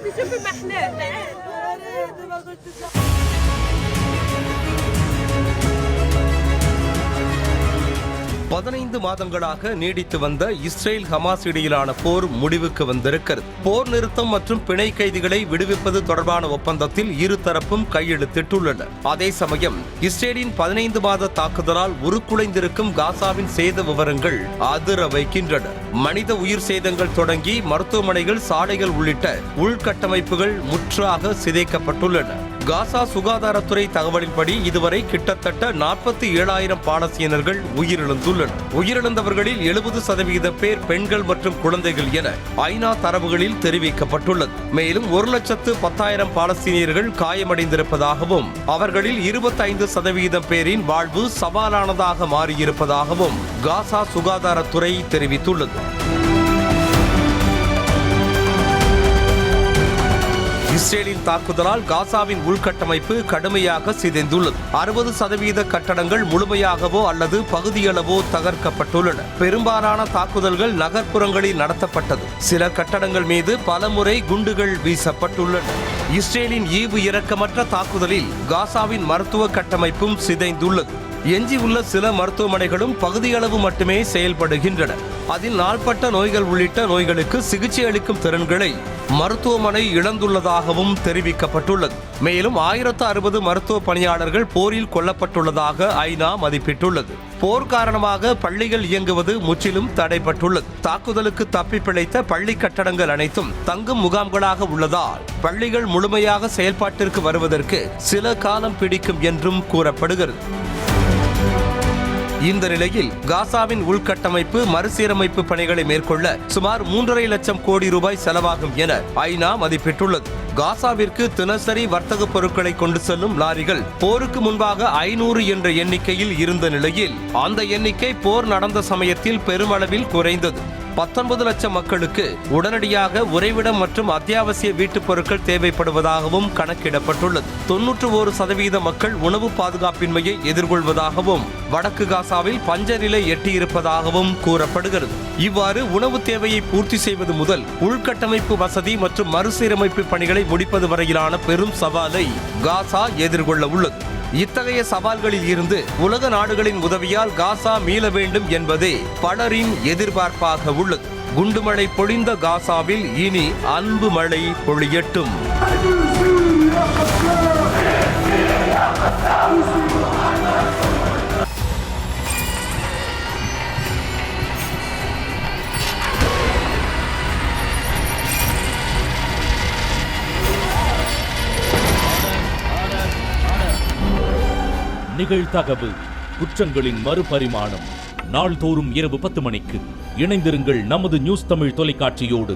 شوفي محلاه. 15 மாதங்களாக நீடித்து வந்த இஸ்ரேல் ஹமாஸ் இடையிலான போர் முடிவுக்கு வந்திருக்கிறது. போர் நிறுத்தம் மற்றும் பிணை கைதிகளை விடுவிப்பது தொடர்பான ஒப்பந்தத்தில் இருதரப்பும் கையெழுத்திட்டுள்ளன. அதே சமயம் இஸ்ரேலின் 15 மாத தாக்குதலால் உருக்குலைந்திருக்கும் காசாவின் சேத விவரங்கள் அதிர வைக்கின்றன. மனித உயிர் சேதங்கள் தொடங்கி மருத்துவமனைகள், சாலைகள் உள்ளிட்ட உள்கட்டமைப்புகள் முற்றாக சிதைக்கப்பட்டுள்ளன. காசா சுகாதாரத்துறை தகவலின்படி இதுவரை கிட்டத்தட்ட 47,000 பாலஸ்தீனர்கள் உயிரிழந்துள்ளனர். உயிரிழந்தவர்களில் 70% பேர் பெண்கள் மற்றும் குழந்தைகள் என ஐநா தரவுகளில் தெரிவிக்கப்பட்டுள்ளது. மேலும் 1,10,000 பாலஸ்தீனியர்கள் காயமடைந்திருப்பதாகவும் அவர்களில் 25% பேரின் வாழ்வு சவாலானதாக மாறியிருப்பதாகவும் காசா சுகாதாரத்துறை தெரிவித்துள்ளது. இஸ்ரேலின் தாக்குதலால் காசாவின் உள்கட்டமைப்பு கடுமையாக சிதைந்துள்ளது. 60% கட்டடங்கள் முழுமையாகவோ அல்லது பகுதியளவோ தகர்க்கப்பட்டுள்ளன. பெரும்பாலான தாக்குதல்கள் நகர்ப்புறங்களில் நடத்தப்பட்டது. சில கட்டடங்கள் மீது பலமுறை குண்டுகள் வீசப்பட்டுள்ளன. இஸ்ரேலின் ஈவு இரக்கமற்ற தாக்குதலில் காசாவின் மருத்துவ கட்டமைப்பும் சிதைந்துள்ளது. எஞ்சியுள்ள சில மருத்துவமனைகளும் பகுதியளவு மட்டுமே செயல்படுகின்றன. அதில் நாள்பட்ட நோய்கள் உள்ளிட்ட நோய்களுக்கு சிகிச்சை அளிக்கும் திறன்களை மருத்துவமனை இழந்துள்ளதாகவும் தெரிவிக்கப்பட்டுள்ளது. மேலும் 1060 மருத்துவ பணியாளர்கள் போரில் கொல்லப்பட்டுள்ளதாக ஐநா மதிப்பிட்டுள்ளது. போர் காரணமாக பள்ளிகள் இயங்குவது முற்றிலும் தடைப்பட்டுள்ளது. தாக்குதலுக்கு தப்பி பிழைத்த பள்ளி கட்டடங்கள் அனைத்தும் தங்கும் முகாம்களாக உள்ளதால் பள்ளிகள் முழுமையாக செயல்பாட்டிற்கு வருவதற்கு சில காலம் பிடிக்கும் என்றும் கூறப்படுகிறது. இந்த நிலையில் காசாவின் உள்கட்டமைப்பு மறுசீரமைப்பு பணிகளை மேற்கொள்ள சுமார் 3.5 லட்சம் கோடி ரூபாய் செலவாகும் என ஐநா மதிப்பிட்டுள்ளது. காசாவிற்கு தினசரி வர்த்தக பொருட்களை கொண்டு செல்லும் லாரிகள் போருக்கு முன்பாக 500 என்ற எண்ணிக்கையில் இருந்த நிலையில் அந்த எண்ணிக்கை போர் நடந்த சமயத்தில் பெருமளவில் குறைந்தது. 19 லட்சம் மக்களுக்கு உடனடியாக உறைவிடம் மற்றும் அத்தியாவசிய வீட்டுப் பொருட்கள் தேவைப்படுவதாகவும் கணக்கிடப்பட்டுள்ளது. 91% மக்கள் உணவு பாதுகாப்பின்மையை எதிர்கொள்வதாகவும் வடக்கு காசாவில் பஞ்ச நிலை எட்டியிருப்பதாகவும் கூறப்படுகிறது. இவ்வாறு உணவு தேவையை பூர்த்தி செய்வது முதல் உள்கட்டமைப்பு வசதி மற்றும் மறுசீரமைப்பு பணிகளை முடிப்பது வரையிலான பெரும் சவாலை காசா எதிர்கொள்ள உள்ளது. இத்தகைய சவால்களில் இருந்து உலக நாடுகளின் உதவியால் காசா மீள வேண்டும் என்பதே பலரின் எதிர்பார்ப்பாக உள்ளது. குண்டுமழை பொழிந்த காசாவில் இனி அன்பு மழை பொழியட்டும். நிகழ்தகவு குற்றங்களின் மறுபரிமாணம் நாள்தோறும் இரவு 10 மணிக்கு இணைந்திருங்கள் நமது நியூஸ் தமிழ் தொலைக்காட்சியோடு.